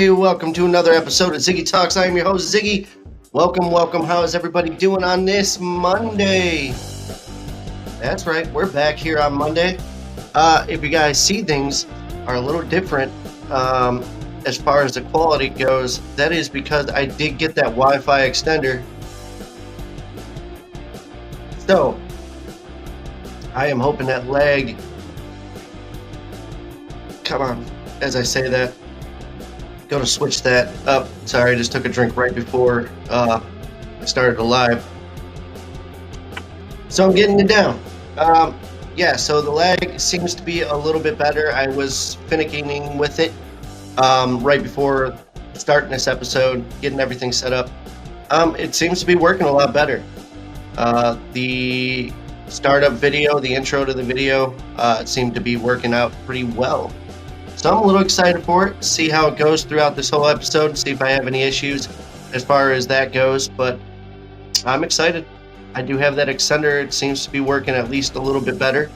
Hey, welcome to another episode of Ziggy Talks. I am your host, Ziggy. Welcome. How is everybody doing on this Monday? That's right, we're back here on Monday. If you guys see things are a little different as far as the quality goes, that is because I did get that Wi-Fi extender. So, I am hoping that lag... Come on, as I say that. Go to switch that up. Sorry, I just took a drink right before I started the live. So I'm getting it down. So the lag seems to be a little bit better. I was finicking with it right before starting this episode, getting everything set up. It seems to be working a lot better. The startup video, the intro to the video, seemed to be working out pretty well. So I'm a little excited for it, see how it goes throughout this whole episode, see if I have any issues as far as that goes, but I'm excited. I do have that extender. It seems to be working at least a little bit better.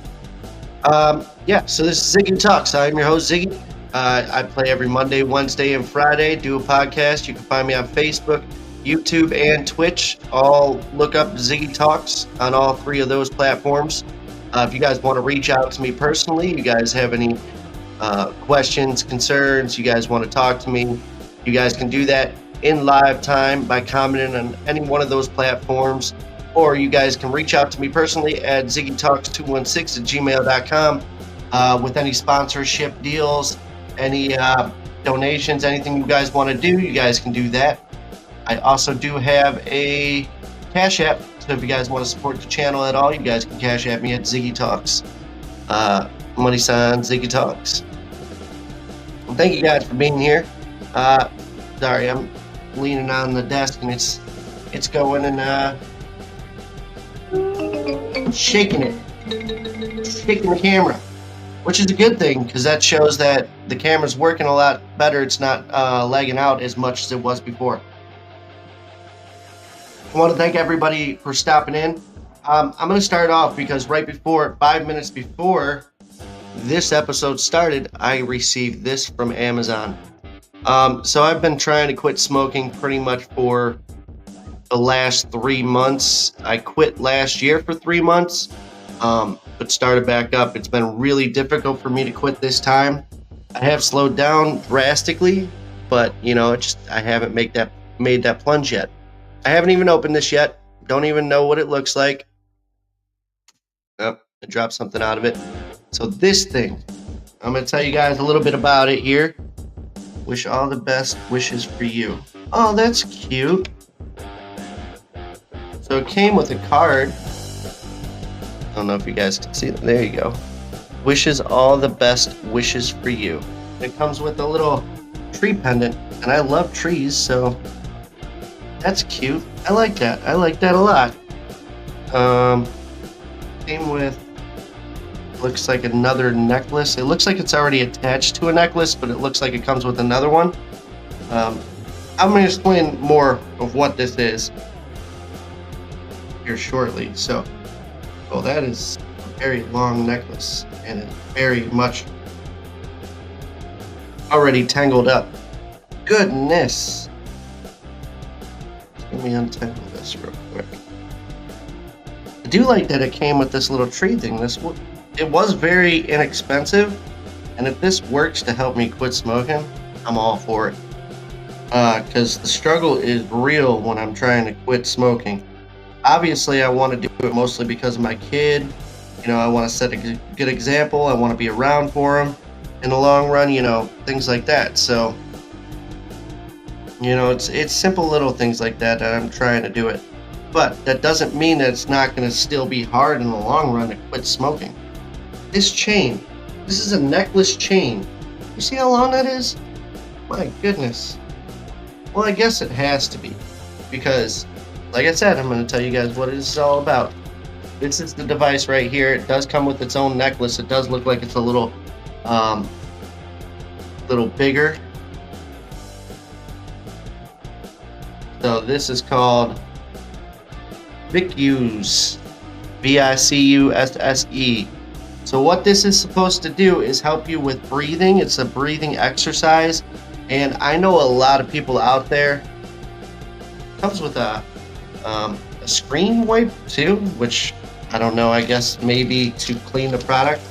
So this is Ziggy Talks. I'm your host, Ziggy. I play every Monday, Wednesday, and Friday, do a podcast. You can find me on Facebook, YouTube, and Twitch. All look up Ziggy Talks on all three of those platforms. If you guys want to reach out to me personally, you guys have any questions, concerns, you guys want to talk to me, you guys can do that in live time by commenting on any one of those platforms, or you guys can reach out to me personally at ziggytalks216@gmail.com with any sponsorship deals, any donations, anything you guys want to do, you guys can do that. I also do have a Cash App, so if you guys want to support the channel at all, you guys can Cash App me at Ziggy Talks. Money sign Ziggy Talks. Well, thank you guys for being here. Sorry, I'm leaning on the desk and it's going and shaking the camera, which is a good thing because that shows that the camera's working a lot better. It's not lagging out as much as it was before. I want to thank everybody for stopping in. I'm going to start off because 5 minutes before this episode started, I received this from Amazon. So I've been trying to quit smoking pretty much for the last 3 months. I quit last year for 3 months, but started back up. It's been really difficult for me to quit this time. I have slowed down drastically, but I haven't made that plunge yet. I haven't even opened this yet. Don't even know what it looks like. Oh, I dropped something out of it. So this thing, I'm going to tell you guys a little bit about it here. Wish all the best wishes for you. Oh, that's cute. So it came with a card. I don't know if you guys can see it. There you go. Wishes all the best wishes for you. It comes with a little tree pendant, and I love trees, so that's cute. I like that. I like that a lot. Came with, looks like another necklace. It looks like it's already attached to a necklace, but it looks like it comes with another one. I'm going to explain more of what this is here shortly. So, that is a very long necklace, and it's very much already tangled up. Goodness. Let me untangle this real quick. I do like that it came with this little tree thing. It was very inexpensive, and if this works to help me quit smoking, I'm all for it. Because the struggle is real when I'm trying to quit smoking. Obviously, I want to do it mostly because of my kid. I want to set a good example. I want to be around for him in the long run, things like that. So, it's simple little things like that I'm trying to do it. But that doesn't mean that it's not going to still be hard in the long run to quit smoking. This chain, this is a necklace chain. You see how long that is? My goodness. Well, I guess it has to be. Because, like I said, I'm going to tell you guys what it's all about. This is the device right here. It does come with its own necklace. It does look like it's a little bigger. So this is called Vicusse, Vicusse. So what this is supposed to do is help you with breathing. It's a breathing exercise. And I know a lot of people out there. Comes with a screen wipe too, which I don't know. I guess maybe to clean the product.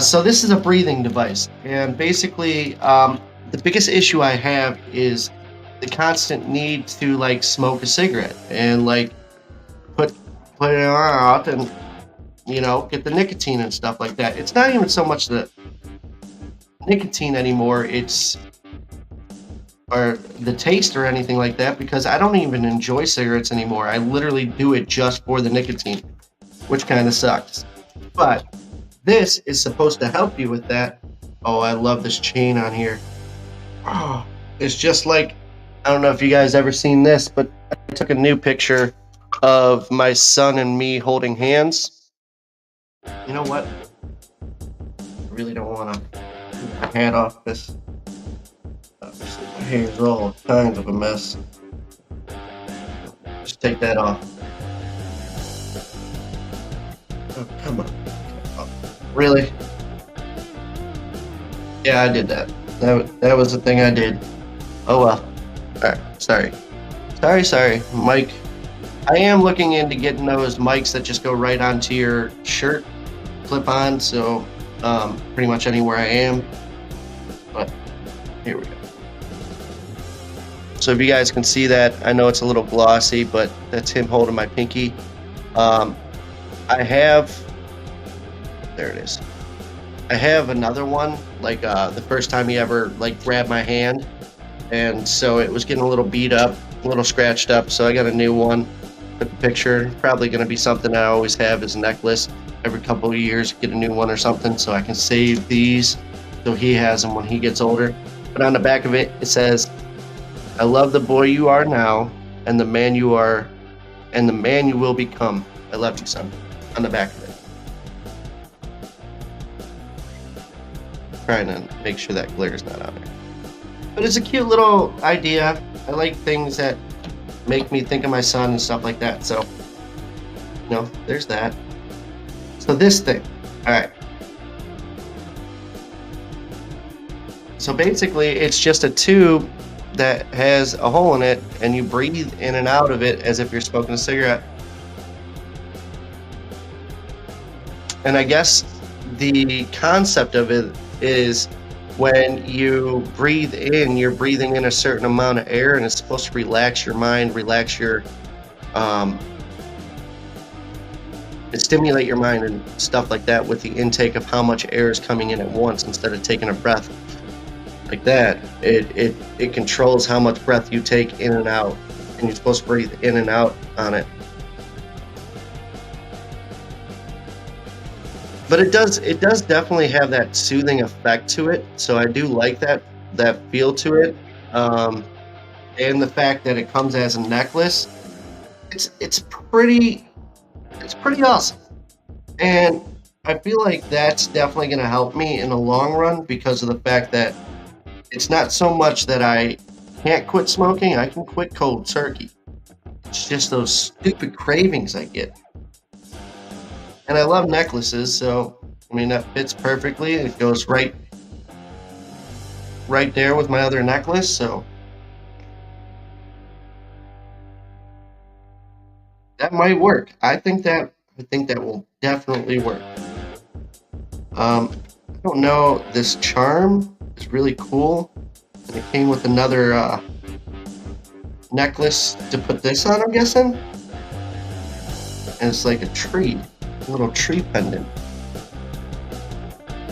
So this is a breathing device, and basically, the biggest issue I have is the constant need to like smoke a cigarette and like put it out and get the nicotine and stuff like that. It's not even so much the nicotine anymore. It's or the taste or anything like that, because I don't even enjoy cigarettes anymore. I literally do it just for the nicotine, which kind of sucks. But this is supposed to help you with that. Oh, I love this chain on here. Oh, it's just like, I don't know if you guys ever seen this, but I took a new picture of my son and me holding hands. You know what? I really don't want to take my hat off this. My hair's all kinds of a mess. Just take that off. Oh, come on. Oh, really? Yeah, I did that. That was the thing I did. Oh well. Alright, sorry. Sorry, Mike. I am looking into getting those mics that just go right onto your shirt, clip on, so pretty much anywhere I am. But here we go. So if you guys can see that, I know it's a little glossy, but that's him holding my pinky. I have, there it is. I have another one, like the first time he ever like grabbed my hand, and so it was getting a little beat up, a little scratched up, so I got a new one. Took a picture. Probably going to be something I always have as a necklace. Every couple of years, get a new one or something, so I can save these so he has them when he gets older. But on the back of it, it says, "I love the boy you are now, and the man you are, and the man you will become. I love you, son." On the back of it. Trying to make sure that glare is not on there. But it's a cute little idea. I like things that make me think of my son and stuff like that. So, there's that. So this thing. All right. So basically, it's just a tube that has a hole in it, and you breathe in and out of it as if you're smoking a cigarette. And I guess the concept of it is when you breathe in, you're breathing in a certain amount of air, and it's supposed to relax your mind, relax your, and stimulate your mind and stuff like that with the intake of how much air is coming in at once instead of taking a breath like that. It controls how much breath you take in and out, and you're supposed to breathe in and out on it. But it does definitely have that soothing effect to it. So I do like that feel to it, and the fact that it comes as a necklace. It's pretty awesome, and I feel like that's definitely going to help me in the long run because of the fact that it's not so much that I can't quit smoking. I can quit cold turkey. It's just those stupid cravings I get. And I love necklaces, so I mean that fits perfectly. It goes right there with my other necklace, so that might work. I think that will definitely work. I don't know. This charm is really cool, and it came with another necklace to put this on, I'm guessing, and it's like a tree. Little tree pendant.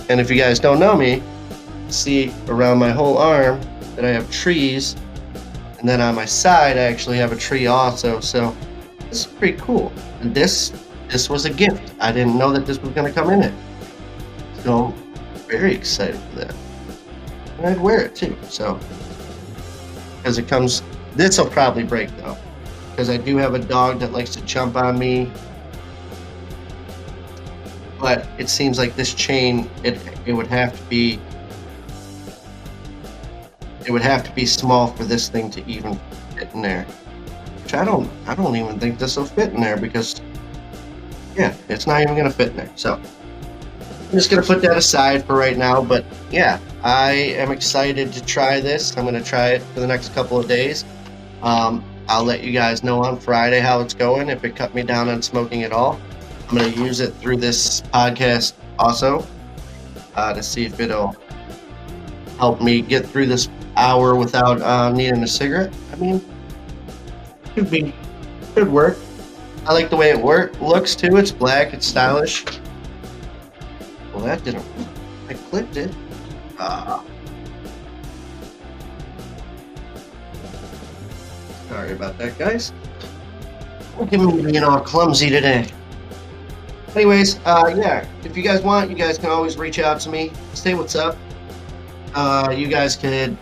And if you guys don't know me, see around my whole arm that I have trees, and then on my side I actually have a tree also. So this is pretty cool. And this was a gift. I didn't know that this was going to come in it, so very excited for that. And I'd wear it too. So because it comes, this will probably break though, because I do have a dog that likes to jump on me. But it seems like this chain, it would have to be small for this thing to even fit in there. Which I don't even think this will fit in there because, yeah, it's not even gonna fit in there. So I'm just gonna put that aside for right now. But yeah, I am excited to try this. I'm gonna try it for the next couple of days. I'll let you guys know on Friday how it's going. If it cut me down on smoking at all, I'm gonna use it through this podcast also to see if it'll help me get through this hour without needing a cigarette. I mean, could work. I like the way it looks too. It's black. It's stylish. Well, that didn't. I clipped it. Sorry about that, guys. Look at me being all clumsy today. Anyways, yeah. If you guys want, you guys can always reach out to me. Say what's up. You guys could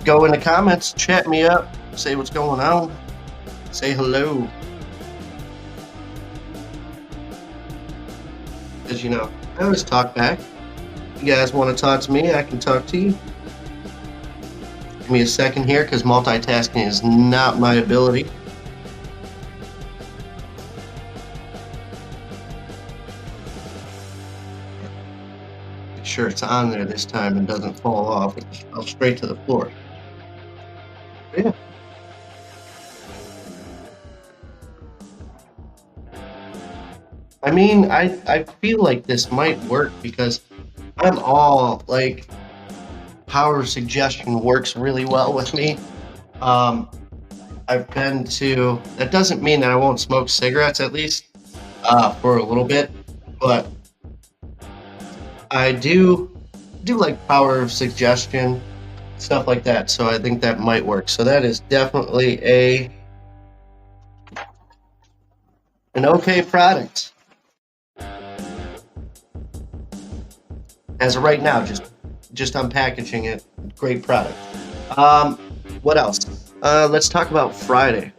go in the comments, chat me up, say what's going on, say hello. Because, you know, I always talk back. If you guys want to talk to me, I can talk to you. Give me a second here, because multitasking is not my ability. Make sure it's on there this time and doesn't fall off. It fell straight to the floor. Yeah. I mean, I feel like this might work because I'm all like power suggestion works really well with me. I've been to, that doesn't mean that I won't smoke cigarettes at least for a little bit, but I do like power of suggestion, stuff like that. So I think that might work. So that is definitely an okay product. As of right now, just unpackaging it, great product. What else? Let's talk about Friday.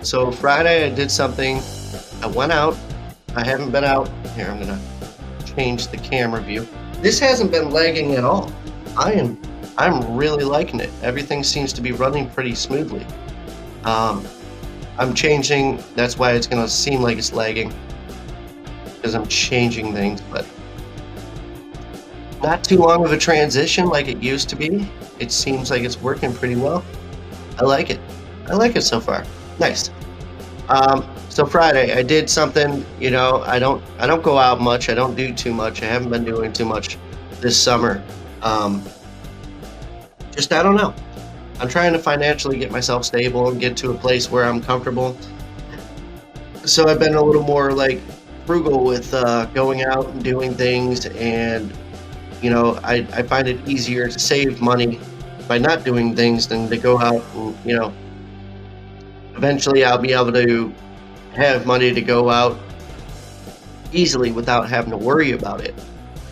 So Friday, I did something. I went out. I haven't been out. Here, I'm gonna change the camera view. This hasn't been lagging at all. I'm really liking it. Everything seems to be running pretty smoothly. I'm changing. That's why it's gonna seem like it's lagging because I'm changing things, but not too long of a transition like it used to be. It seems like it's working pretty well. I like it. I like it so far. Nice. So Friday, I did something. You know, I don't go out much. I don't do too much. I haven't been doing too much this summer. Just I don't know. I'm trying to financially get myself stable and get to a place where I'm comfortable. So I've been a little more like frugal with going out and doing things, and you know, I find it easier to save money by not doing things than to go out and, you know, eventually I'll be able to have money to go out easily without having to worry about it.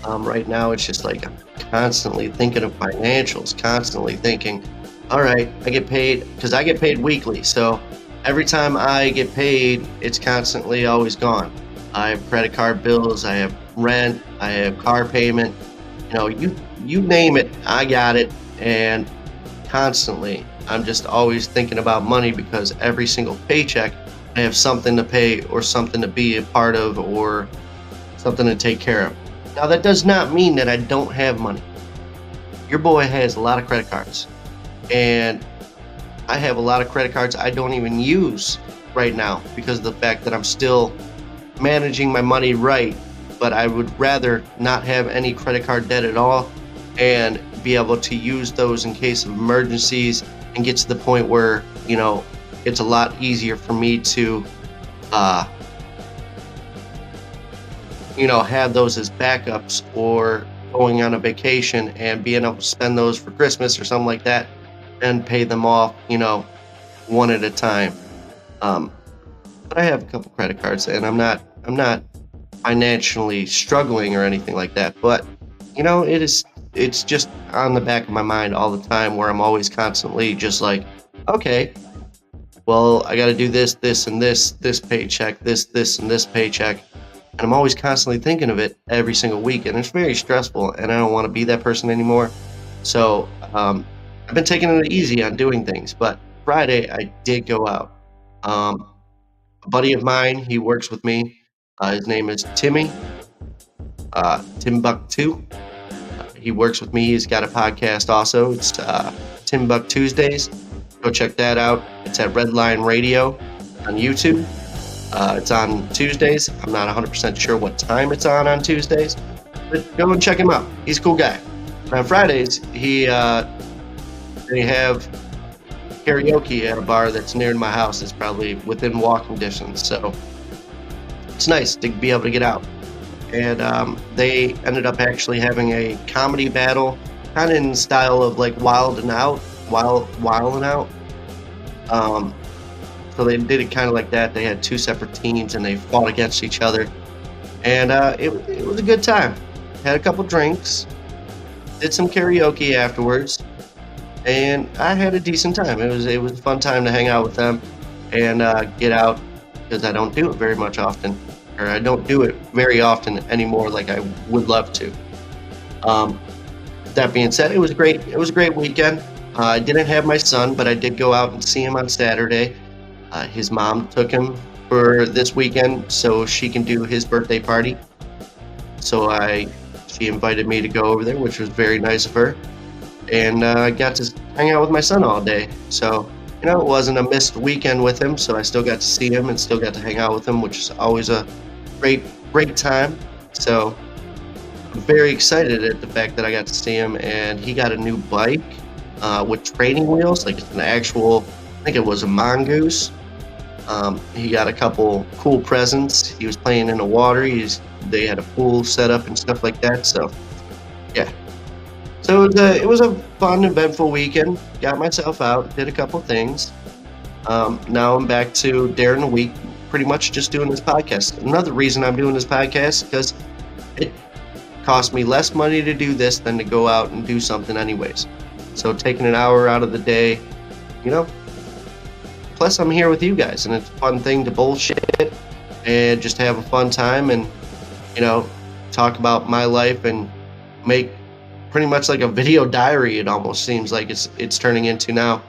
Right now, it's just like I'm constantly thinking of financials, constantly thinking, all right, I get paid because I get paid weekly. So every time I get paid, it's constantly always gone. I have credit card bills, I have rent, I have car payment. You know, you name it, I got it. And constantly, I'm just always thinking about money because every single paycheck, I have something to pay or something to be a part of or something to take care of. Now, that does not mean that I don't have money. Your boy has a lot of credit cards. And I have a lot of credit cards I don't even use right now because of the fact that I'm still managing my money right. But I would rather not have any credit card debt at all and be able to use those in case of emergencies and get to the point where, you know, it's a lot easier for me to, you know, have those as backups or going on a vacation and being able to spend those for Christmas or something like that and pay them off, you know, one at a time. But I have a couple credit cards and I'm not financially struggling or anything like that, but you know, it's just on the back of my mind all the time where I'm always constantly just like, okay, well, I got to do this and this paycheck, this and this paycheck, and I'm always constantly thinking of it every single week, and it's very stressful, and I don't want to be that person anymore. So I've been taking it easy on doing things, but Friday I did go out. A buddy of mine, he works with me. His name is Timmy. Timbuktu. He works with me. He's got a podcast also. It's Timbuk Tuesdays. Go check that out. It's at Redline Radio on YouTube. It's on Tuesdays. I'm not 100% sure what time it's on Tuesdays, but go and check him out. He's a cool guy. On Fridays, they have karaoke at a bar that's near my house. It's probably within walking distance, so it's nice to be able to get out. And they ended up actually having a comedy battle, kind of in the style of like Wild 'N Out. So they did it kind of like that. They had two separate teams and they fought against each other, and it was a good time. Had a couple drinks, did some karaoke afterwards, and I had a decent time. It was a fun time to hang out with them and get out, because I don't do it very much often. Or I don't do it very often anymore like I would love to. That being said, it was great. It was a great weekend. I didn't have my son, but I did go out and see him on Saturday. His mom took him for this weekend so she can do his birthday party. So she invited me to go over there, which was very nice of her. And I got to hang out with my son all day. So, it wasn't a missed weekend with him, so I still got to see him and still got to hang out with him, which is always a great time. So I'm very excited at the fact that I got to see him, and he got a new bike with training wheels. Like, it's an actual, I think it was a Mongoose. He got a couple cool presents. He was playing in the water. They had a pool set up and stuff like that. So yeah. So it was a fun, eventful weekend. Got myself out, did a couple things. Now I'm back to during the week, pretty much just doing this podcast. Another reason I'm doing this podcast, because it costs me less money to do this than to go out and do something anyways. So taking an hour out of the day, plus I'm here with you guys, and it's a fun thing to bullshit and just have a fun time and, talk about my life and make pretty much like a video diary. It almost seems like it's turning into now.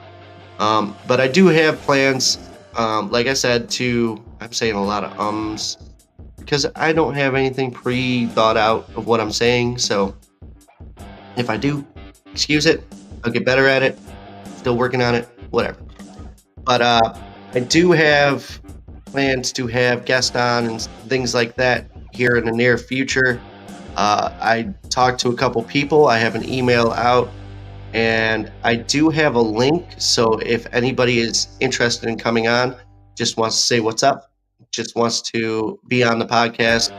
But I do have plans, like I said, I'm saying a lot of ums because I don't have anything pre-thought out of what I'm saying. So if I do, excuse it. I'll get better at it. Still working on it, whatever. But I do have plans to have guests on and things like that here in the near future. I talked to a couple people. I have an email out, and I do have a link. So if anybody is interested in coming on, just wants to say what's up, just wants to be on the podcast,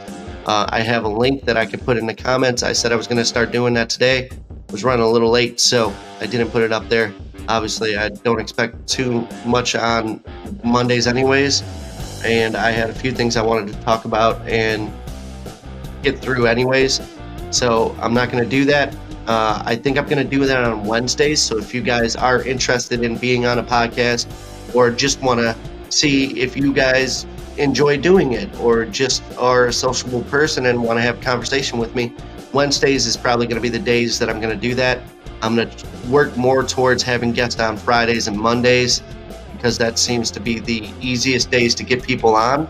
I have a link that I can put in the comments. I said I was going to start doing that today. Was running a little late, so I didn't put it up there. Obviously, I don't expect too much on Mondays anyways, and I had a few things I wanted to talk about and get through anyways, so I'm not going to do that. I think I'm going to do that on Wednesdays, so if you guys are interested in being on a podcast or just want to see if you guys enjoy doing it or just are a sociable person and want to have a conversation with me, Wednesdays is probably going to be the days that I'm going to do that. I'm going to work more towards having guests on Fridays and Mondays because that seems to be the easiest days to get people on.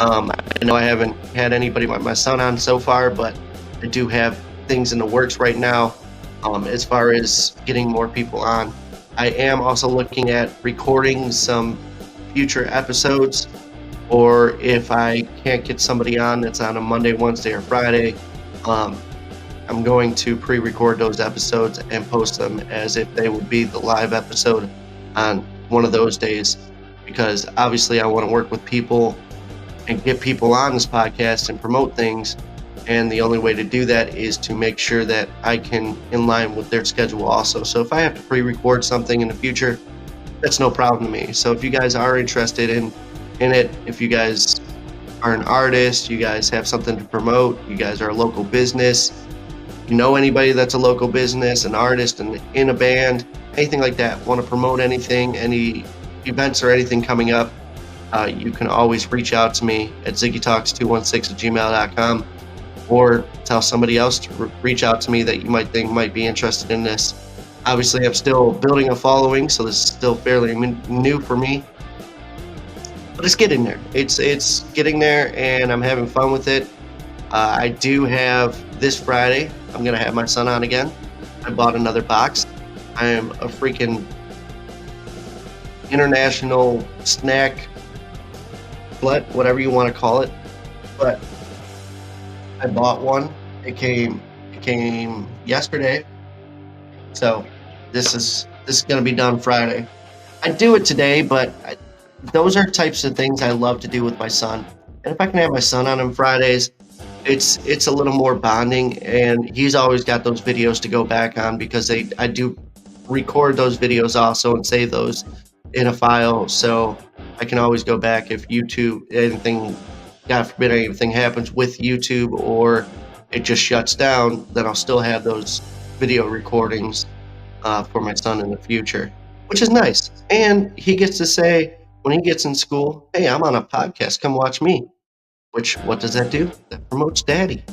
I know I haven't had anybody but my son on so far, but I do have things in the works right now as far as getting more people on. I am also looking at recording some future episodes, or if I can't get somebody on that's on a Monday, Wednesday, or Friday, I'm going to pre-record those episodes and post them as if they would be the live episode on one of those days, because obviously I want to work with people and get people on this podcast and promote things, and the only way to do that is to make sure that I can in line with their schedule also. So if I have to pre-record something in the future, that's no problem to me. So if you guys are interested in it, if you guys are an artist, you guys have something to promote, you guys are a local business, you know anybody that's a local business, an artist, and in a band, anything like that, want to promote anything, any events or anything coming up, you can always reach out to me at ziggytalks216@gmail.com, or tell somebody else to reach out to me that you might think might be interested in this. Obviously, I'm still building a following, so this is still fairly new for me. But it's getting there. It's getting there, and I'm having fun with it. I do have this Friday, I'm going to have my son on again. I bought another box. I am a freaking international snack slut, whatever you want to call it. But I bought one. It came yesterday. So this is going to be done Friday. I do it today, but those are types of things I love to do with my son. And if I can have my son on Fridays, it's a little more bonding, and he's always got those videos to go back on because I do record those videos also and save those in a file, so I can always go back if YouTube, anything, God forbid anything happens with YouTube or it just shuts down, then I'll still have those video recordings for my son in the future, which is nice. And he gets to say when he gets in school, hey, I'm on a podcast, come watch me. Which, what does that do? That promotes Daddy.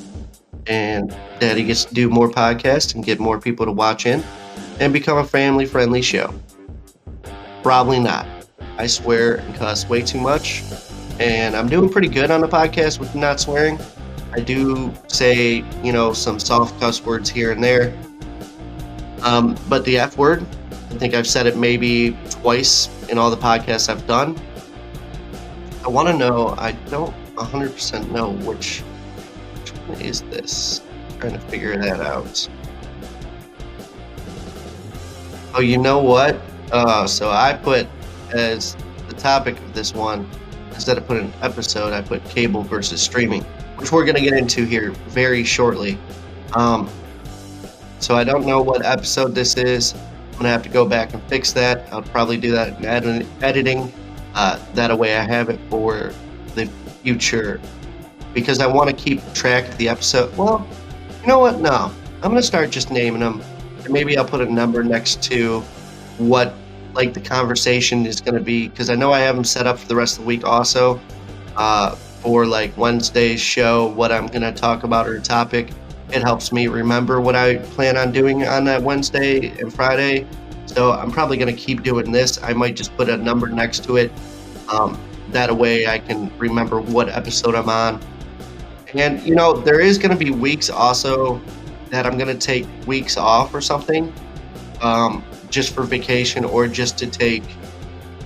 And Daddy gets to do more podcasts and get more people to watch in and become a family-friendly show. Probably not. I swear and cuss way too much. And I'm doing pretty good on the podcast with not swearing. I do say, some soft cuss words here and there. But the F word, I think I've said it maybe twice in all the podcasts I've done. I want to know, I don't 100% know which one is this. I'm trying to figure that out. Oh, you know what? So I put as the topic of this one, instead of putting an episode, I put cable versus streaming, which we're going to get into here very shortly. So I don't know what episode this is. I'm going to have to go back and fix that. I'll probably do that in editing. That way I have it for the future, because I want to keep track of the episode. Well, you know what? No, I'm going to start just naming them, and maybe I'll put a number next to what the conversation is going to be, because I know I have them set up for the rest of the week also, for Wednesday's show, what I'm going to talk about or topic. It helps me remember what I plan on doing on that Wednesday and Friday. So I'm probably going to keep doing this. I might just put a number next to it. That way I can remember what episode I'm on. And, there is going to be weeks also that I'm going to take weeks off or something, just for vacation or just to take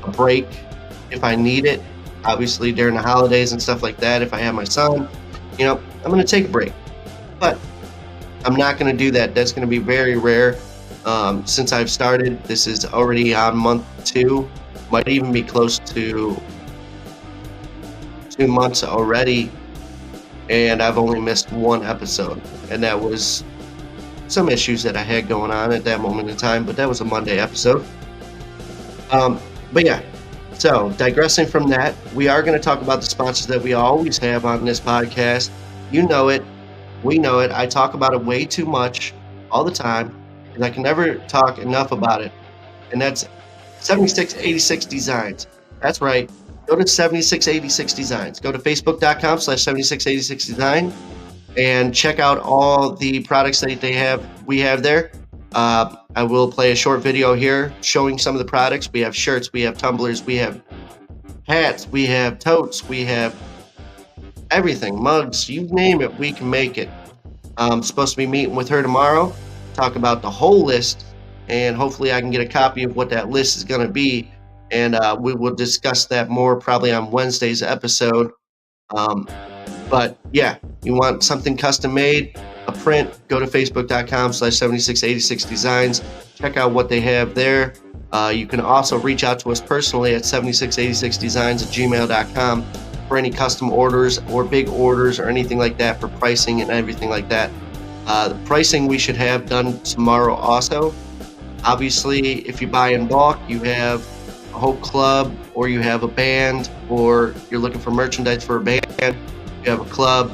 a break if I need it. Obviously, during the holidays and stuff like that, if I have my son, I'm going to take a break. But I'm not going to do that. That's going to be very rare. Since I've started, this is already on month 2. Might even be close to 2 months already, and I've only missed one episode, and that was some issues that I had going on at that moment in time, but that was a Monday episode. But yeah, so digressing from that, we are going to talk about the sponsors that we always have on this podcast. You know it, we know it. I talk about it way too much all the time, and I can never talk enough about it, and that's 7686 Designs. That's right. Go to 7686 Designs. Go to facebook.com/7686design and check out all the products that we have there. I will play a short video here showing some of the products. We have shirts, we have tumblers, we have hats, we have totes, we have everything, mugs, you name it, we can make it. I'm supposed to be meeting with her tomorrow, talk about the whole list, and hopefully I can get a copy of what that list is going to be. And we will discuss that more probably on Wednesday's episode. But yeah, you want something custom made, a print, go to facebook.com/7686designs. Check out what they have there. You can also reach out to us personally at 7686designs@gmail.com for any custom orders or big orders or anything like that for pricing and everything like that. The pricing we should have done tomorrow also. Obviously, if you buy in bulk, you have a whole club, or you have a band, or you're looking for merchandise for a band, you have a club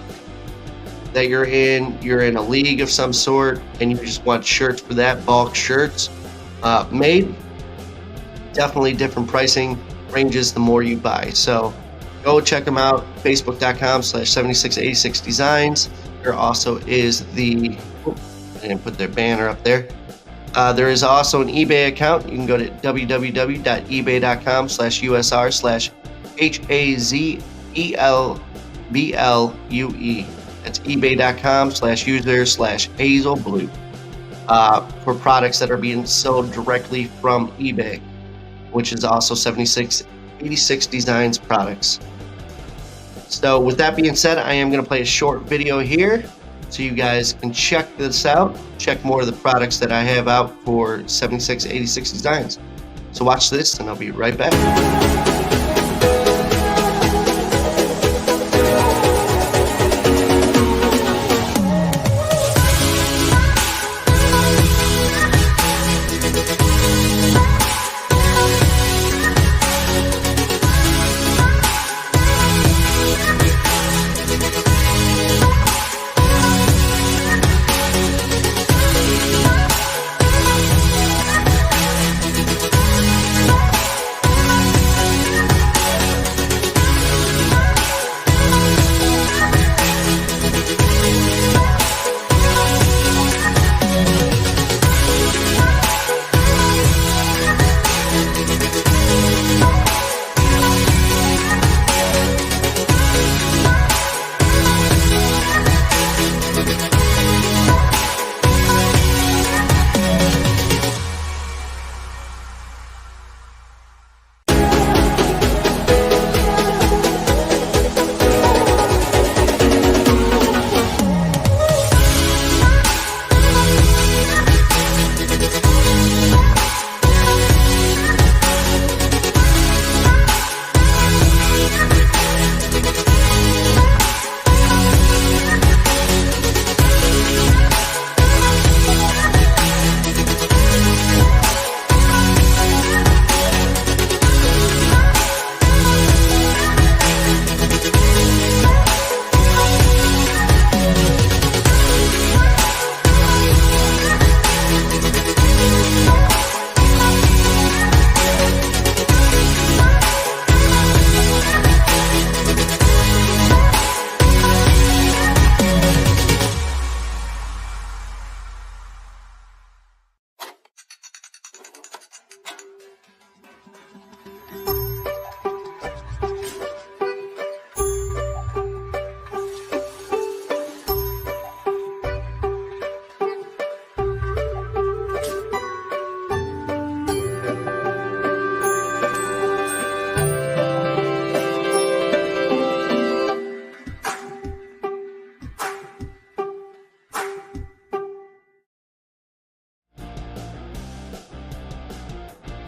that you're in a league of some sort, and you just want shirts for that, bulk shirts made. Definitely different pricing ranges the more you buy. So go check them out, facebook.com/7686designs. There also is I didn't put their banner up there. There is also an eBay account. You can go to www.ebay.com/USR/HAZELBLUE. That's ebay.com/user/hazelblue for products that are being sold directly from eBay, which is also 7686 Designs products. So with that being said, I am going to play a short video here so you guys can check this out, check more of the products that I have out for 7686 Designs. So watch this and I'll be right back.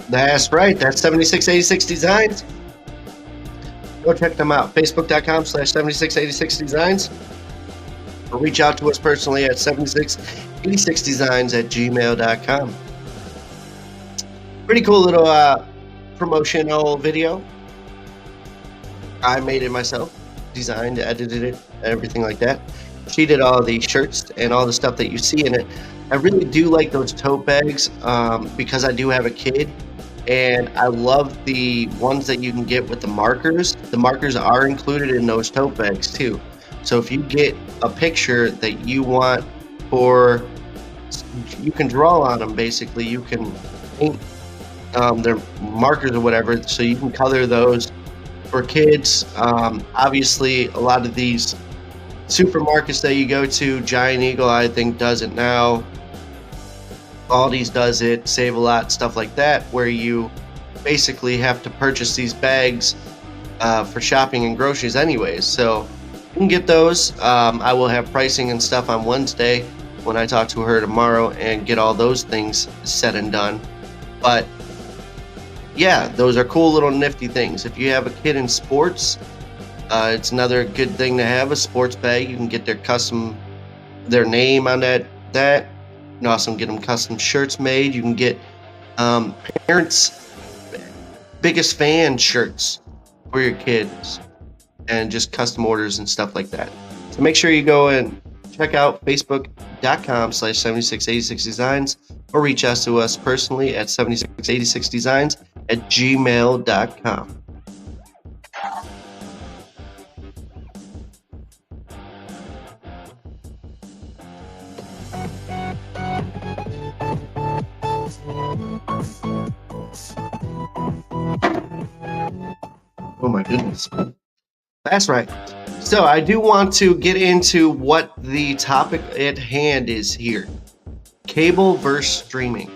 That's right. That's 7686 Designs. Go check them out. Facebook.com/7686Designs. Or reach out to us personally at 7686designs@gmail.com. Pretty cool little promotional video. I made it myself, designed, edited it, everything like that. She did all the shirts and all the stuff that you see in it. I really do like those tote bags because I do have a kid. And I love the ones that you can get with the markers. The markers are included in those tote bags too. So if you get a picture that you want for, you can draw on them basically. You can paint their markers or whatever, so you can color those for kids. Obviously, a lot of these supermarkets that you go to, Giant Eagle I think does it now. Aldi's does it, Save a Lot, stuff like that, where you basically have to purchase these bags for shopping and groceries anyways. So you can get those. I will have pricing and stuff on Wednesday when I talk to her tomorrow and get all those things said and done. But yeah, those are cool little nifty things. If you have a kid in sports, it's another good thing to have, a sports bag. You can get their name on that. You can also get them custom shirts made. You can get parents' biggest fan shirts for your kids and just custom orders and stuff like that. So make sure you go and check out facebook.com/7686designs or reach out to us personally at 7686designs@gmail.com. Oh my goodness. That's right. So I do want to get into what the topic at hand is here. Cable versus streaming.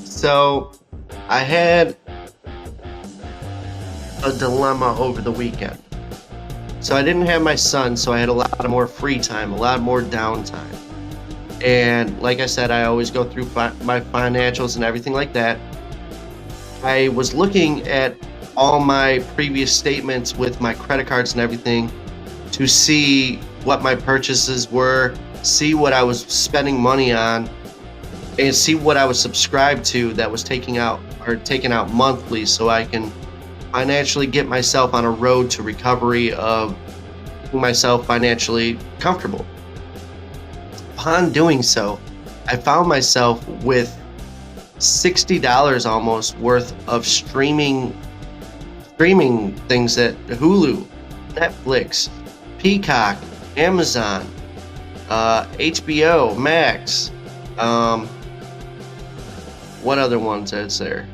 So I had a dilemma over the weekend. So I didn't have my son, so I had a lot more free time, a lot more downtime. And like I said, I always go through my financials and everything like that. I was looking at all my previous statements with my credit cards and everything to see what my purchases were, see what I was spending money on, and see what I was subscribed to that was taken out monthly, so I can financially get myself on a road to recovery of making myself financially comfortable. Upon doing so, I found myself with $60 almost worth of streaming things at Hulu, Netflix, Peacock, Amazon, HBO Max. What other ones is there?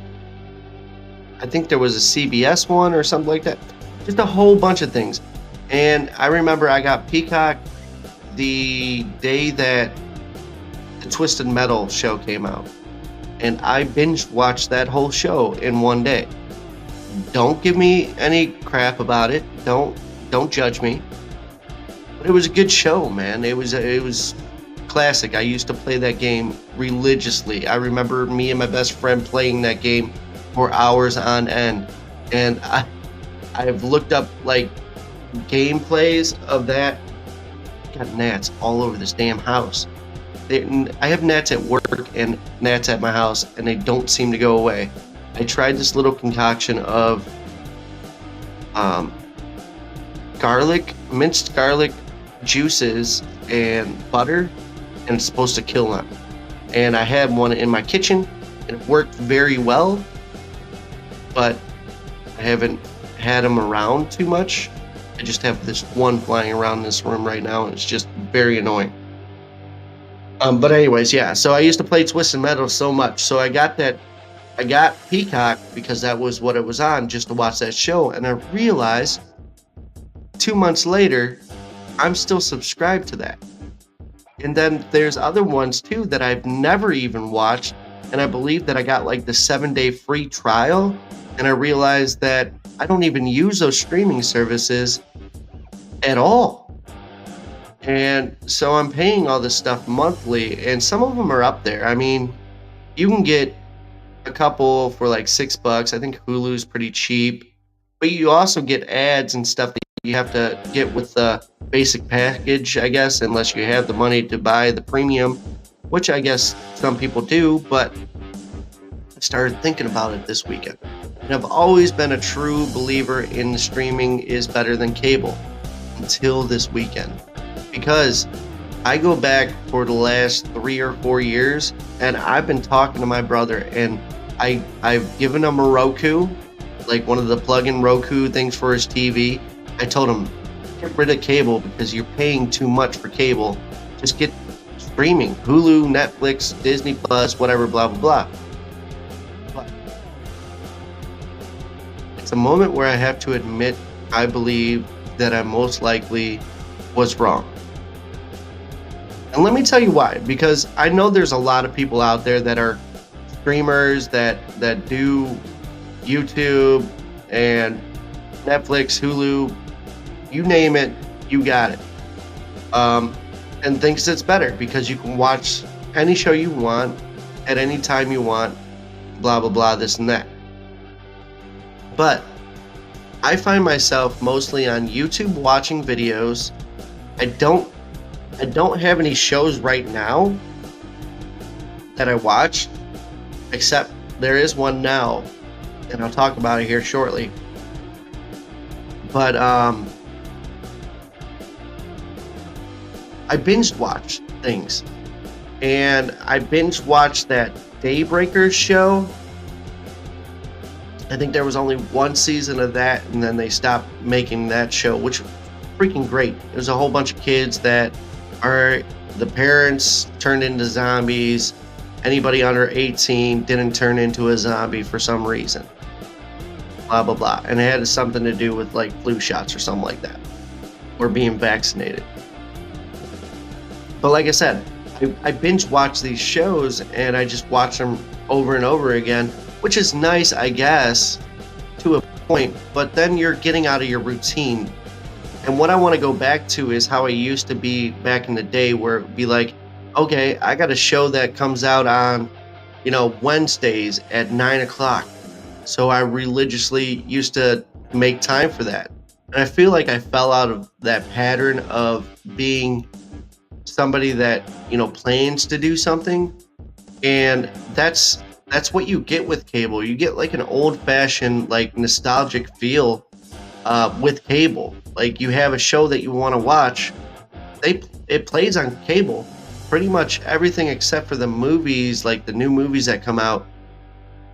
I think there was a CBS one or something like that. Just a whole bunch of things. And I remember I got Peacock the day that the Twisted Metal show came out. And I binge watched that whole show in one day. Don't give me any crap about it. Don't judge me. But it was a good show, man. It was classic. I used to play that game religiously. I remember me and my best friend playing that game for hours on end. And I've looked up like gameplays of that. Got gnats all over this damn house. I have gnats at work and gnats at my house, and they don't seem to go away. I tried this little concoction of minced garlic juices and butter, and it's supposed to kill them. And I had one in my kitchen, and it worked very well, but I haven't had them around too much. I just have this one flying around this room right now, and it's just very annoying. But anyways, yeah, so I used to play Twisted Metal so much, so I got Peacock because that was what it was on, just to watch that show. And I realized 2 months later, I'm still subscribed to that. And then there's other ones too that I've never even watched. And I believe that I got like the 7-day free trial. And I realized that I don't even use those streaming services at all. And so I'm paying all this stuff monthly, and some of them are up there. I mean, you can get a couple for like $6. I think Hulu's pretty cheap, but you also get ads and stuff that you have to get with the basic package, I guess, unless you have the money to buy the premium, which I guess some people do. But I started thinking about it this weekend, and I've always been a true believer in the streaming is better than cable until this weekend, because I go back for the last 3 or 4 years, and I've been talking to my brother, and I've given him a Roku, like one of the plug-in Roku things for his TV. I told him, get rid of cable because you're paying too much for cable. Just get streaming, Hulu, Netflix, Disney Plus, whatever, blah, blah, blah. But it's a moment where I have to admit I believe that I most likely was wrong. And let me tell you why, because I know there's a lot of people out there that are streamers that do YouTube and Netflix, Hulu, you name it, you got it. And thinks it's better because you can watch any show you want at any time you want, blah, blah, blah, this and that. But I find myself mostly on YouTube watching videos. I don't have any shows right now that I watch, except there is one now, and I'll talk about it here shortly. But I binge watch things, and I binge watched that Daybreakers show. I think there was only one season of that, and then they stopped making that show, which was freaking great. There's a whole bunch of kids that are the parents turned into zombies. Anybody under 18 didn't turn into a zombie for some reason. Blah, blah, blah. And it had something to do with like flu shots or something like that. or being vaccinated. But like I said, I binge watch these shows and I just watch them over and over again, which is nice, I guess, to a point, but then you're getting out of your routine. And what I want to go back to is how I used to be back in the day, where it'd be like, okay, I got a show that comes out on, Wednesdays at 9 o'clock. So I religiously used to make time for that. And I feel like I fell out of that pattern of being somebody that, plans to do something. And that's what you get with cable. You get like an old fashioned, like nostalgic feel with cable. Like you have a show that you want to watch, it plays on cable. Pretty much everything except for the movies, like the new movies that come out,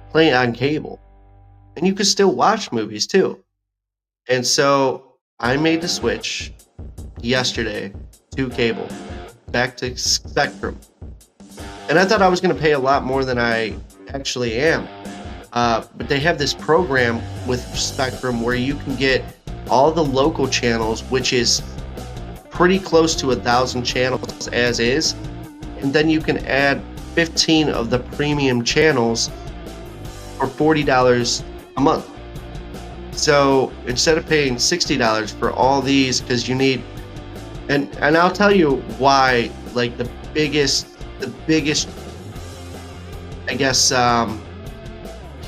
play on cable. And you can still watch movies too. And so I made the switch yesterday to cable, back to Spectrum. And I thought I was going to pay a lot more than I actually am. But they have this program with Spectrum where you can get all the local channels, which is pretty close to 1,000 channels as is. And then you can add 15 of the premium channels for $40 a month. So instead of paying $60 for all these, because you need, and I'll tell you why, like the biggest, I guess,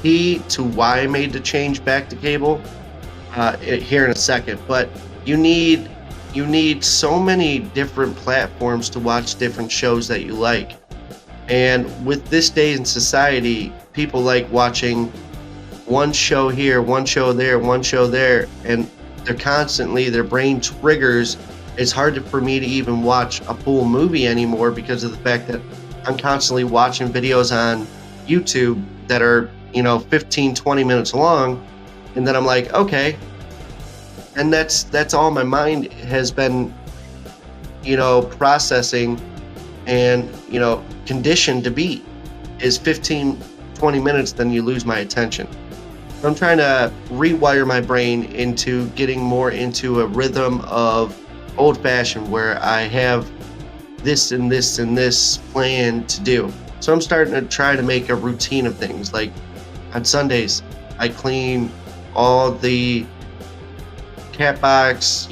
key to why I made the change back to cable here in a second. But you need so many different platforms to watch different shows that you like. And with this day in society, people like watching one show here, one show there, one show there, and their brain triggers. It's hard for me to even watch a full movie anymore because of the fact that I'm constantly watching videos on YouTube that are 15, 20 minutes long, and then I'm like, okay, and that's all my mind has been processing and conditioned to be is 15, 20 minutes, then you lose my attention. So I'm trying to rewire my brain into getting more into a rhythm of old-fashioned, where I have this and this and this planned to do. So I'm starting to try to make a routine of things. Like on Sundays, I clean all the cat box,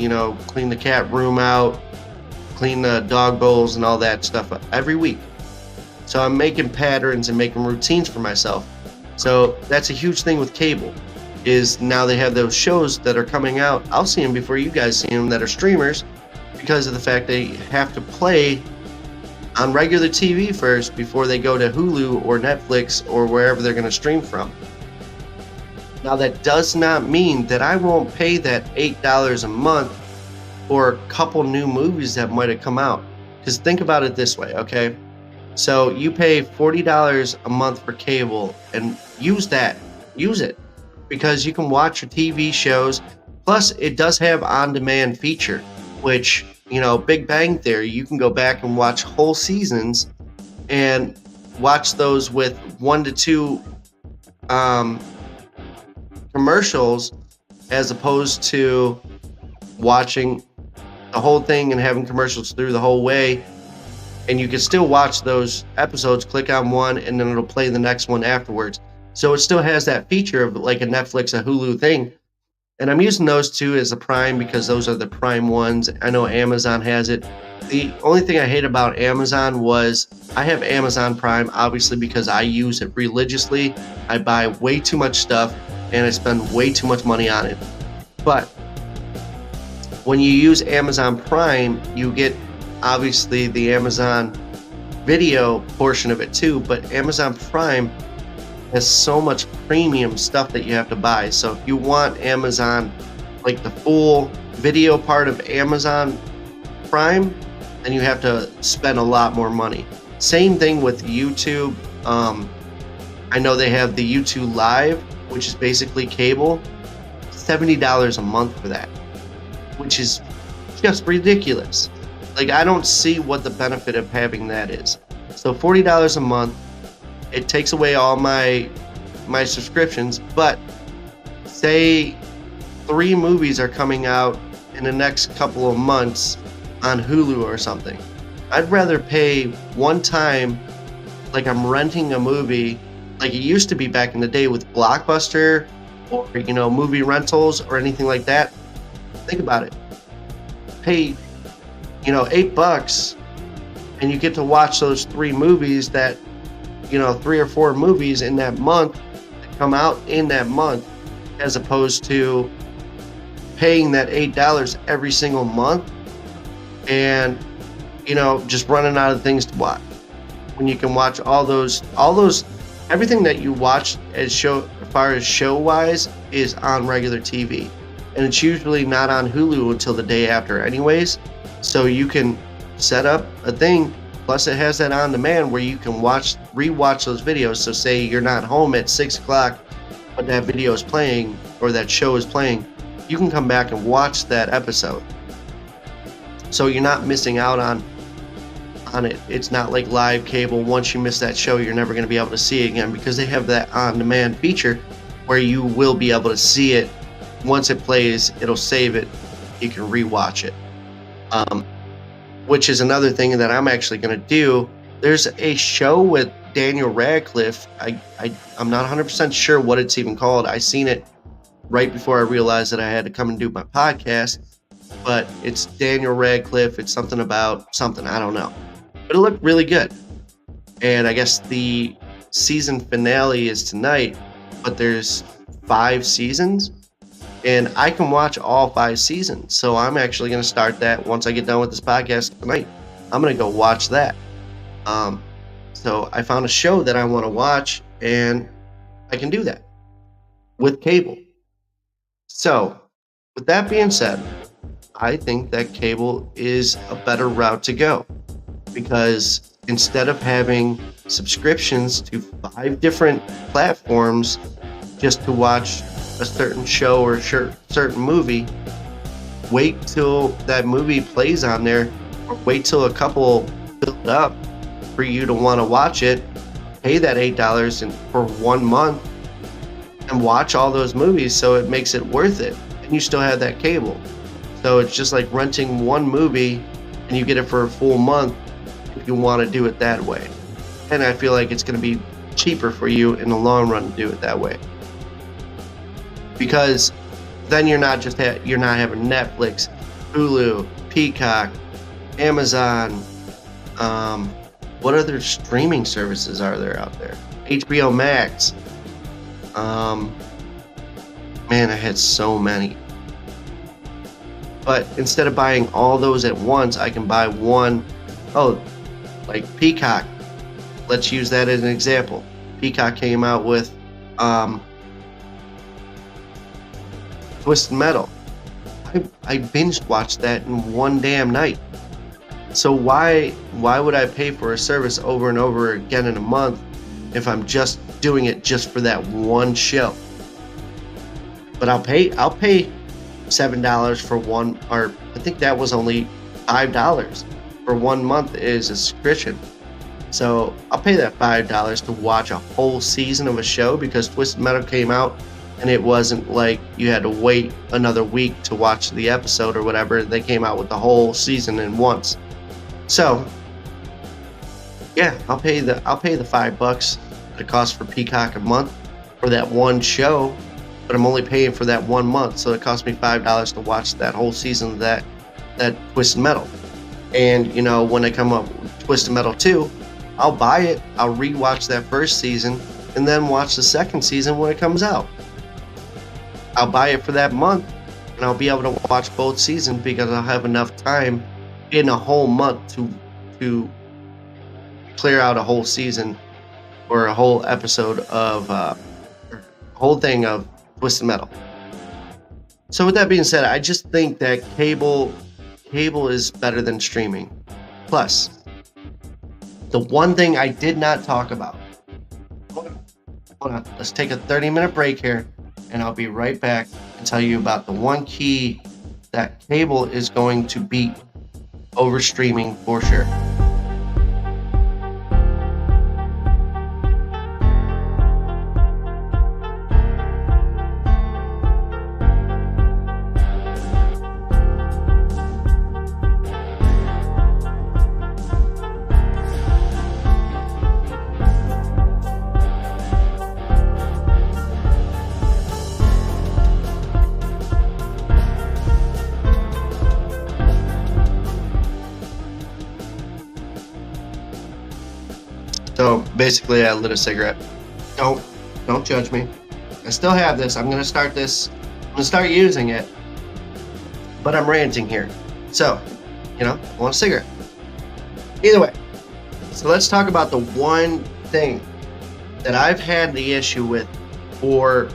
clean the cat room out, clean the dog bowls and all that stuff every week. So I'm making patterns and making routines for myself. So that's a huge thing with cable, is now they have those shows that are coming out. I'll see them before you guys see them that are streamers, because of the fact they have to play on regular TV first before they go to Hulu or Netflix or wherever they're going to stream from. Now that does not mean that I won't pay that $8 a month for a couple new movies that might have come out. Because think about it this way, okay? So you pay $40 a month for cable and use it, because you can watch your TV shows. Plus it does have on-demand feature, which, Big Bang Theory, you can go back and watch whole seasons and watch those with 1 to 2 commercials, as opposed to watching the whole thing and having commercials through the whole way. And you can still watch those episodes, click on one, and then it'll play the next one afterwards. So it still has that feature of like a Netflix, a Hulu thing. And I'm using those two as a Prime because those are the Prime ones. I know Amazon has it. The only thing I hate about Amazon was I have Amazon Prime, obviously, because I use it religiously. I buy way too much stuff and I spend way too much money on it. But when you use Amazon Prime, you get obviously the Amazon Video portion of it too, but Amazon Prime has so much premium stuff that you have to buy. So if you want Amazon, like the full video part of Amazon Prime, then you have to spend a lot more money. Same thing with YouTube. I know they have the YouTube Live, which is basically cable. $70 a month for that, which is just ridiculous. Like, I don't see what the benefit of having that is. So $40 a month, it takes away all my subscriptions, but say 3 movies are coming out in the next couple of months on Hulu or something. I'd rather pay one time like I'm renting a movie like it used to be back in the day with Blockbuster or, movie rentals or anything like that. Think about it. Pay, $8 and you get to watch those 3 movies that, 3 or 4 movies in that month that come out in that month, as opposed to paying that $8 every single month and, just running out of things to watch. When you can watch all those, everything that you watch as far as show wise is on regular TV. And it's usually not on Hulu until the day after anyways. So you can set up a thing, plus it has that on demand where you can rewatch those videos. So say you're not home at 6 o'clock, but that video is playing or that show is playing, you can come back and watch that episode. So you're not missing out on it. It's not like live cable. Once you miss that show, you're never going to be able to see it again, because they have that on-demand feature where you will be able to see it. Once it plays, it'll save it. You can rewatch it. Which is another thing that I'm actually going to do. There's a show with Daniel Radcliffe. I'm not 100% sure what it's even called. I seen it right before I realized that I had to come and do my podcast. But it's Daniel Radcliffe. It's something about something. I don't know. But it looked really good. And I guess the season finale is tonight, but there's 5 seasons. And I can watch all 5 seasons. So I'm actually going to start that once I get done with this podcast tonight. I'm going to go watch that. So I found a show that I want to watch, and I can do that with cable. So with that being said, I think that cable is a better route to go, because instead of having subscriptions to 5 different platforms just to watch a certain show or certain movie, wait till that movie plays on there, or wait till a couple build up for you to want to watch it, pay that $8 for 1 month and watch all those movies, so it makes it worth it, and you still have that cable. So it's just like renting one movie and you get it for a full month if you want to do it that way. And I feel like it's going to be cheaper for you in the long run to do it that way, because then you're not having Netflix, Hulu, Peacock, Amazon. What other streaming services are there out there? HBO Max. Man, I had so many. But instead of buying all those at once, I can buy one. Oh, like Peacock. Let's use that as an example. Peacock came out with Twisted Metal. I binge watched that in one damn night. So why would I pay for a service over and over again in a month if I'm just doing it just for that one show? But I'll pay $7 for one, or I think that was only $5 for 1 month is a subscription. So I'll pay that $5 to watch a whole season of a show, because Twisted Metal came out and it wasn't like you had to wait another week to watch the episode or whatever. They came out with the whole season in once. So yeah, I'll pay the $5 that it costs for Peacock a month for that one show, but I'm only paying for that 1 month, so it cost me $5 to watch that whole season of that Twisted Metal. And when they come up with Twisted Metal 2, I'll buy it, I'll rewatch that first season, and then watch the second season when it comes out. I'll buy it for that month, and I'll be able to watch both seasons, because I'll have enough time in a whole month to clear out a whole season or a whole episode of whole thing of Twisted Metal. So with that being said, I just think that cable is better than streaming. Plus, the one thing I did not talk about. Hold on. Let's take a 30-minute break here, and I'll be right back and tell you about the one key that cable is going to beat over streaming for sure. So basically, I lit a cigarette. Don't judge me. I still have this. I'm gonna start this. I'm gonna start using it. But I'm ranting here. So, I want a cigarette. Either way. So let's talk about the one thing that I've had the issue with for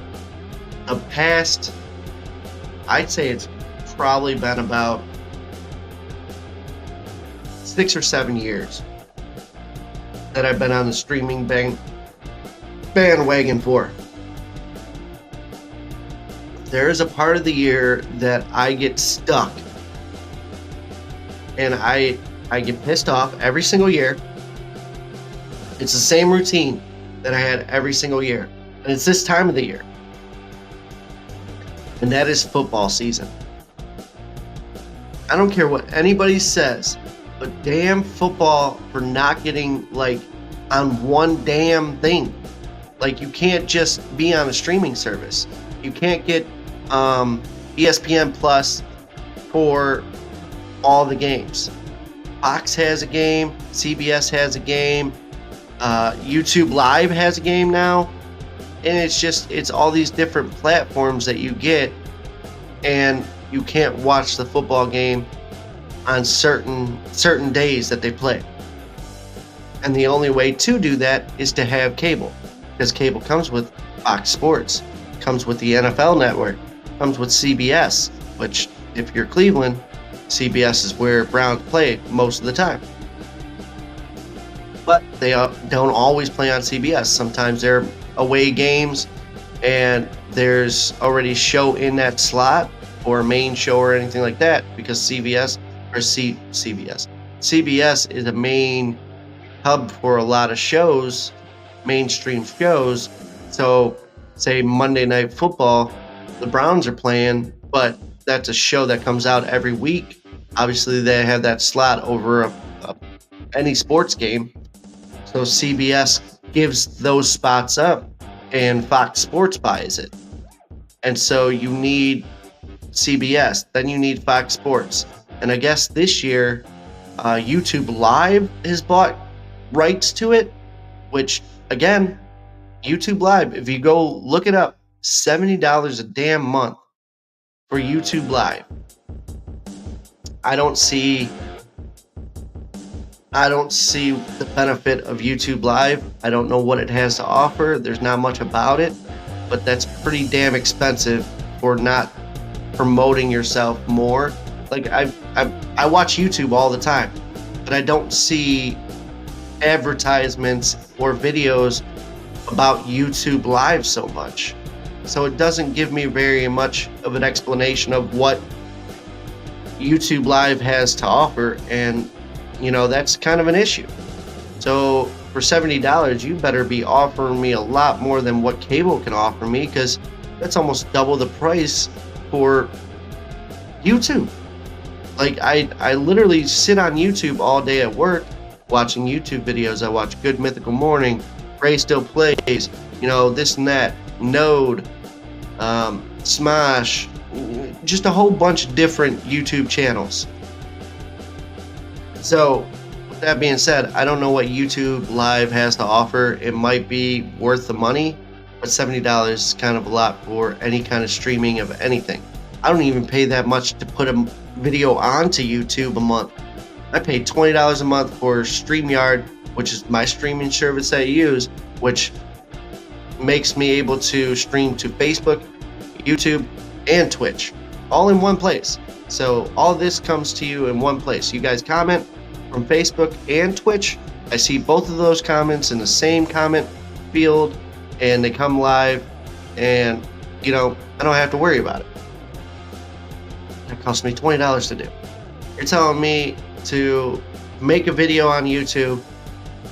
the past, I'd say it's probably been about 6 or 7 years that I've been on the streaming bandwagon for. There is a part of the year that I get stuck and I get pissed off every single year. It's the same routine that I had every single year, and it's this time of the year, and that is football season. I don't care what anybody says, but damn football for not getting on one damn thing. You can't just be on a streaming service. You can't get ESPN Plus for all the games. Fox has a game, CBS has a game, YouTube Live has a game now, and it's all these different platforms that you get, and you can't watch the football game on certain days that they play. And the only way to do that is to have cable, because cable comes with Fox Sports, comes with the NFL Network, comes with CBS, which if you're Cleveland, CBS is where Browns play most of the time. But they don't always play on CBS. Sometimes they're away games and there's already a show in that slot or a main show or anything like that, because CBS is a main hub for a lot of shows, mainstream shows. So say Monday Night Football, the Browns are playing, but that's a show that comes out every week. Obviously they have that slot over any sports game. So CBS gives those spots up and Fox Sports buys it. And so you need CBS, then you need Fox Sports. And I guess this year, YouTube Live has bought rights to it, which again, YouTube Live, if you go look it up, $70 a damn month for YouTube Live. I don't see the benefit of YouTube Live. I don't know what it has to offer. There's not much about it, but that's pretty damn expensive for not promoting yourself more. I watch YouTube all the time, but I don't see advertisements or videos about YouTube Live so much. So it doesn't give me very much of an explanation of what YouTube Live has to offer, and that's kind of an issue. So for $70, you better be offering me a lot more than what cable can offer me, because that's almost double the price for YouTube. I literally sit on YouTube all day at work watching YouTube videos. I watch Good Mythical Morning, Ray Still Plays, this and that, Node, Smosh, just a whole bunch of different YouTube channels. So with that being said, I don't know what YouTube Live has to offer. It might be worth the money, but $70 is kind of a lot for any kind of streaming of anything. I don't even pay that much to put a video onto YouTube a month. I pay $20 a month for StreamYard, which is my streaming service I use, which makes me able to stream to Facebook, YouTube, and Twitch, all in one place. So all this comes to you in one place. You guys comment from Facebook and Twitch. I see both of those comments in the same comment field, and they come live, and I don't have to worry about it. It cost me $20 to do. You're telling me to make a video on YouTube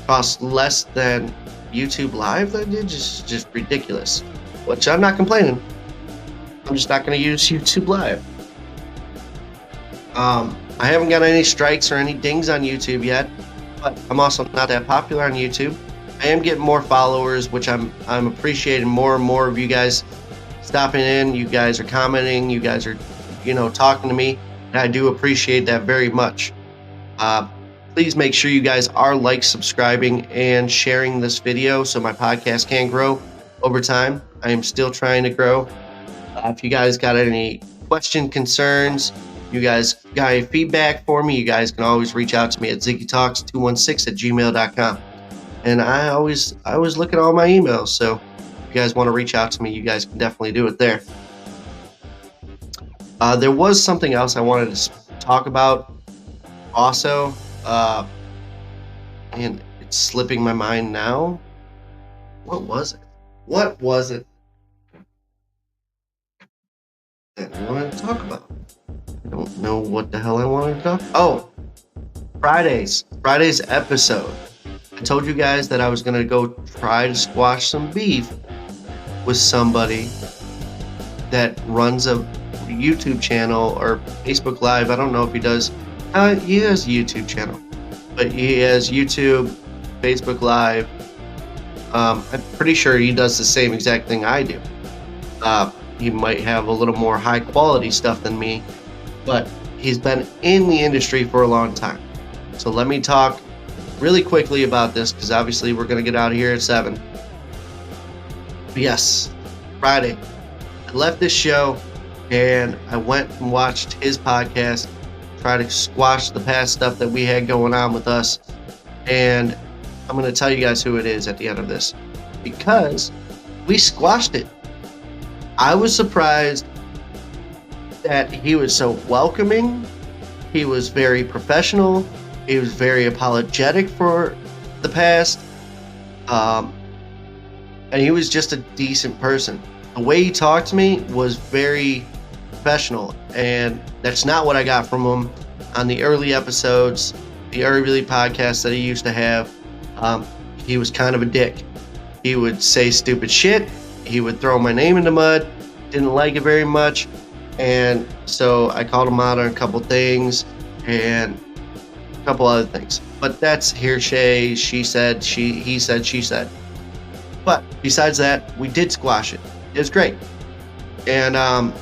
costs less than YouTube Live? It's just ridiculous. Which I'm not complaining. I'm just not going to use YouTube Live. I haven't got any strikes or any dings on YouTube yet, but I'm also not that popular on YouTube. I am getting more followers, which I'm appreciating more and more of you guys stopping in. You guys are commenting. You guys are, talking to me, and I do appreciate that very much. Please make sure you guys are subscribing, and sharing this video so my podcast can grow over time. I am still trying to grow. If you guys got any concerns, you guys got any feedback for me, you guys can always reach out to me at ziggytalks216@gmail.com. And I always look at all my emails, so if you guys want to reach out to me, you guys can definitely do it there. There was something else I wanted to talk about also, and it's slipping my mind now. What was it that I wanted to talk about? I don't know what the hell I wanted to talk. Oh, Friday's episode. I told you guys that I was gonna go try to squash some beef with somebody that runs a YouTube channel or Facebook Live. I don't know if he does. He has a YouTube channel, but he has YouTube, Facebook Live. I'm pretty sure he does the same exact thing I do. He might have a little more high quality stuff than me, but he's been in the industry for a long time. So let me talk really quickly about this, because obviously we're going to get out of here at 7. But yes, Friday, I left this show and I went and watched his podcast, try to squash the past stuff that we had going on with us. And I'm going to tell you guys who it is at the end of this, because we squashed it. I was surprised that he was so welcoming. He was very professional. He was very apologetic for the past. And he was just a decent person. The way he talked to me was very professional, and that's not what I got from him on the early episodes, the early podcasts that he used to have. He was kind of a dick. He would say stupid shit. He would throw my name in the mud. Didn't like it very much. And so I called him out on a couple things and a couple other things. But that's hearsay. She said, he said, she said. But besides that, we did squash it. It was great. And I'm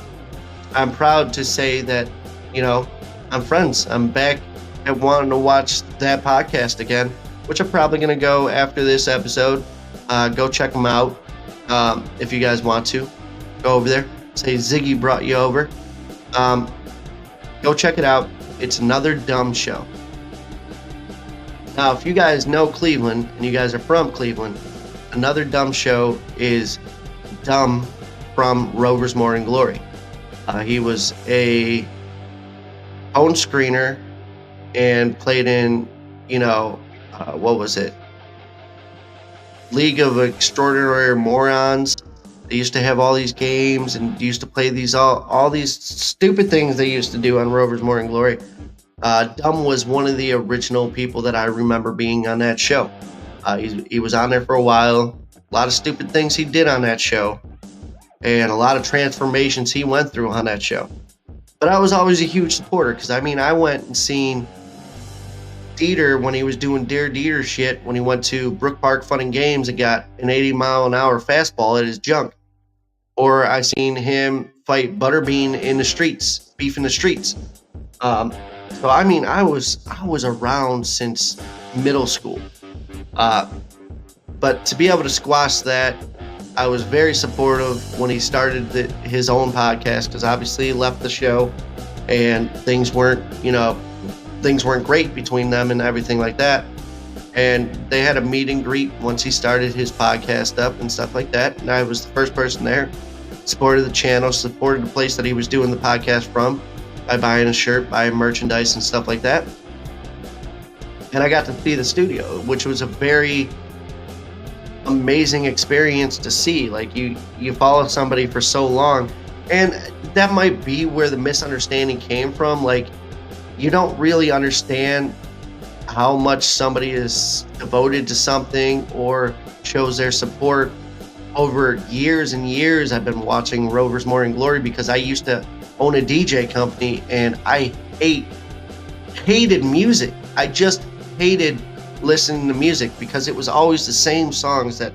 proud to say that, I'm friends. I'm back at wanting to watch that podcast again, which I'm probably going to go after this episode. Go check them out. If you guys want to, go over there. Say Ziggy brought you over. Go check it out. It's another dumb show. Now, if you guys know Cleveland and you guys are from Cleveland, another dumb show is Dumb from Rover's Morning Glory. He was a phone screener and played in, what was it? League of Extraordinary Morons. They used to have all these games and used to play these all these stupid things they used to do on Rover's Morning Glory. Dumb was one of the original people that I remember being on that show. He was on there for a while. A lot of stupid things he did on that show, and a lot of transformations he went through on that show. But I was always a huge supporter, because I went and seen Dieter when he was doing Dear Dieter shit, when he went to Brook Park Fun and Games and got an 80-mile-an-hour fastball at his junk. Or I seen him fight Butterbean in the streets, beef in the streets. So I was around since middle school. But to be able to squash that, I was very supportive when he started his own podcast, because obviously he left the show and things weren't great between them and everything like that. And they had a meet and greet once he started his podcast up and stuff like that. And I was the first person there, supported the channel, supported the place that he was doing the podcast from by buying a shirt, buying merchandise and stuff like that. And I got to see the studio, which was a very amazing experience to see. Like, you follow somebody for so long, and that might be where the misunderstanding came from. Like, you don't really understand how much somebody is devoted to something or shows their support. Over years and years, I've been watching Rover's Morning Glory because I used to own a DJ company, and I hated music. I just hated listening to music because it was always the same songs that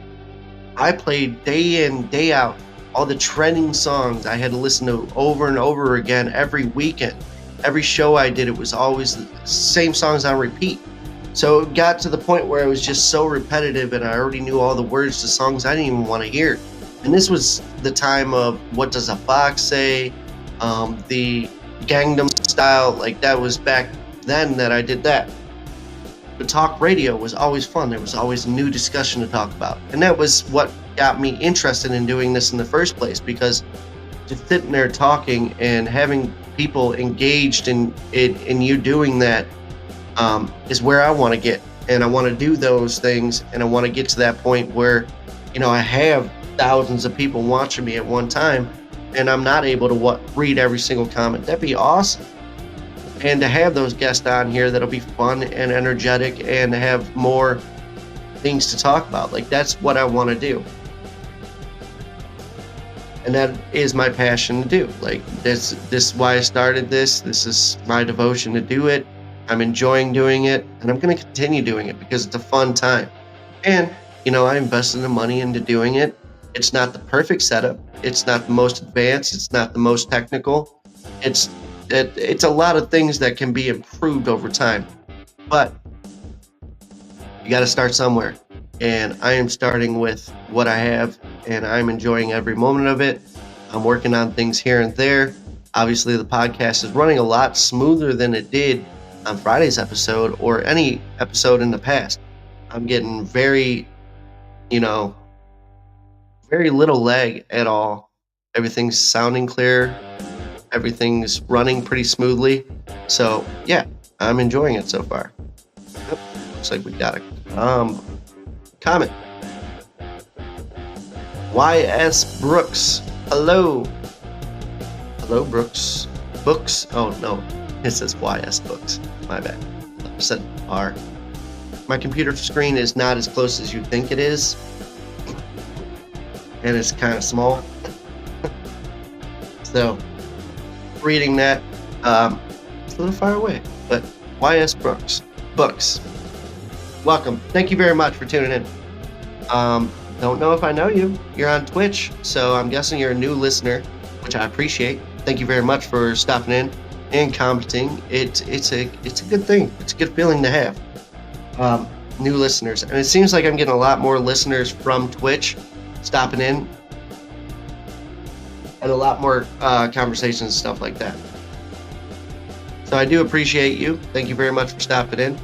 I played day in, day out. All the trending songs I had to listen to over and over again every weekend. Every show I did, it was always the same songs on repeat. So it got to the point where it was just so repetitive, and I already knew all the words to songs I didn't even want to hear. And this was the time of What Does a Fox Say, the Gangnam Style. Like, that was back then that I did that. But talk radio was always fun. There was always a new discussion to talk about. And that was what got me interested in doing this in the first place, because just sitting there talking and having people engaged in you doing that is where I want to get. And I want to do those things, and I want to get to that point where, I have thousands of people watching me at one time, and I'm not able to read every single comment. That'd be awesome. And to have those guests on here that'll be fun and energetic and have more things to talk about. Like, that's what I want to do. And that is my passion to do. Like, this is why I started this. This is my devotion to do it. I'm enjoying doing it, and I'm going to continue doing it because it's a fun time. And, I invested the money into doing it. It's not the perfect setup. It's not the most advanced. It's not the most technical. It's a lot of things that can be improved over time. But you got to start somewhere. And I am starting with what I have, and I'm enjoying every moment of it. I'm working on things here and there. Obviously, the podcast is running a lot smoother than it did on Friday's episode or any episode in the past. I'm getting very little lag at all. Everything's sounding clear. Everything's running pretty smoothly. So, yeah, I'm enjoying it so far. Yep, looks like we got a comment. YS Brooks. Hello. Hello, Brooks. Books. Oh, no. It says YS Books. My bad. I said R. My computer screen is not as close as you think it is. And it's kind of small. So, reading that, it's a little far away. But YS Brooks. Books. Welcome. Thank you very much for tuning in. Don't know if I know you. You're on Twitch, so I'm guessing you're a new listener, which I appreciate. Thank you very much for stopping in and commenting. It's a good thing. It's a good feeling to have. New listeners, and it seems like I'm getting a lot more listeners from Twitch stopping in, and a lot more conversations and stuff like that. So I do appreciate you. Thank you very much for stopping in.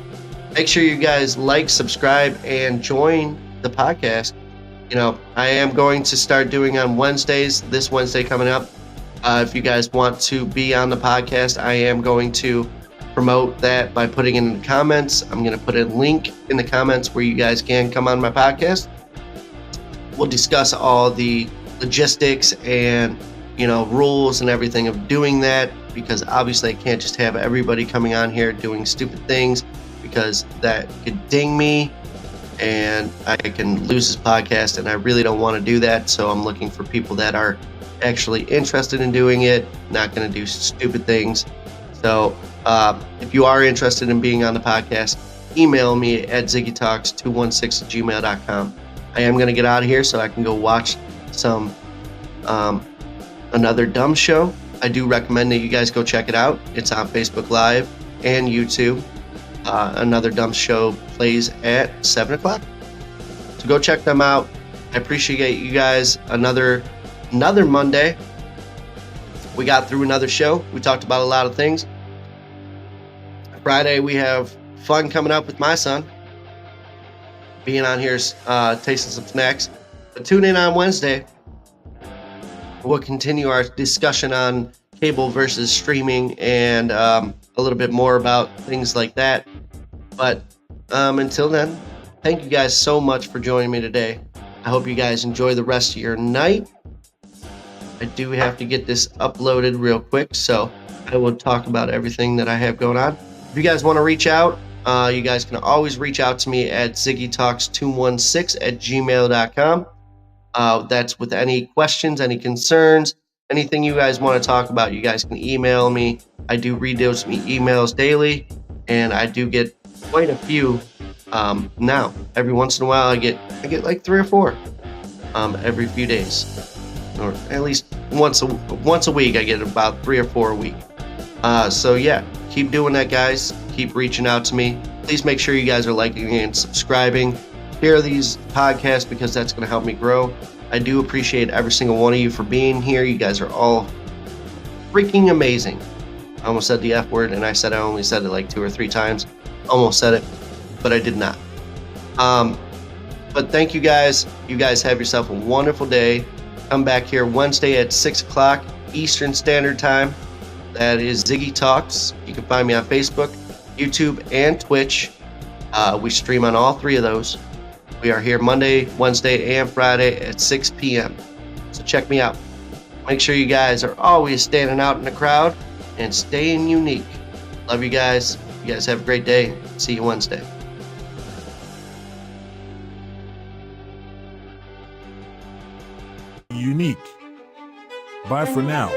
Make sure you guys like, subscribe, and join the podcast. I am going to start doing on Wednesdays, this Wednesday coming up. If you guys want to be on the podcast, I am going to promote that by putting it in the comments. I'm going to put a link in the comments where you guys can come on my podcast. We'll discuss all the logistics and, rules and everything of doing that, because obviously I can't just have everybody coming on here doing stupid things, because that could ding me and I can lose this podcast, and I really don't want to do that. So I'm looking for people that are actually interested in doing it, not going to do stupid things. So if you are interested in being on the podcast, email me at ziggytalks216@gmail.com. I am going to get out of here so I can go watch some another dumb show. I do recommend that you guys go check it out. It's on Facebook Live and YouTube. Another dumb show plays at 7 o'clock. So go check them out. I appreciate you guys. Another Monday. We got through another show. We talked about a lot of things. Friday, we have fun coming up with my son. Being on here, tasting some snacks. But tune in on Wednesday. We'll continue our discussion on cable versus streaming and a little bit more about things like that. But until then, thank you guys so much for joining me today. I hope you guys enjoy the rest of your night. I do have to get this uploaded real quick, so I will talk about everything that I have going on. If you guys want to reach out, you guys can always reach out to me at ziggytalks216@gmail.com. That's with any questions, any concerns, anything you guys want to talk about, you guys can email me. I do read those emails daily, and I do get quite a few now. Every once in a while, I get like 3 or 4 every few days, or at least once a week. I get about 3 or 4 a week. So yeah, keep doing that, guys. Keep reaching out to me. Please make sure you guys are liking and subscriing. Share these podcasts because that's going to help me grow. I do appreciate every single one of you for being here. You guys are all freaking amazing. I almost said the F word, and I only said it like 2 or 3 times. Almost said it, but I did not. But thank you guys. You guys have yourself a wonderful day. Come back here Wednesday at 6 o'clock Eastern Standard Time. That is Ziggy Talks. You can find me on Facebook, YouTube, and Twitch. We stream on all 3 of those. We are here Monday, Wednesday, and Friday at 6 p.m. So check me out. Make sure you guys are always standing out in the crowd and staying unique. Love you guys. You guys have a great day. See you Wednesday. Unique. Bye for now.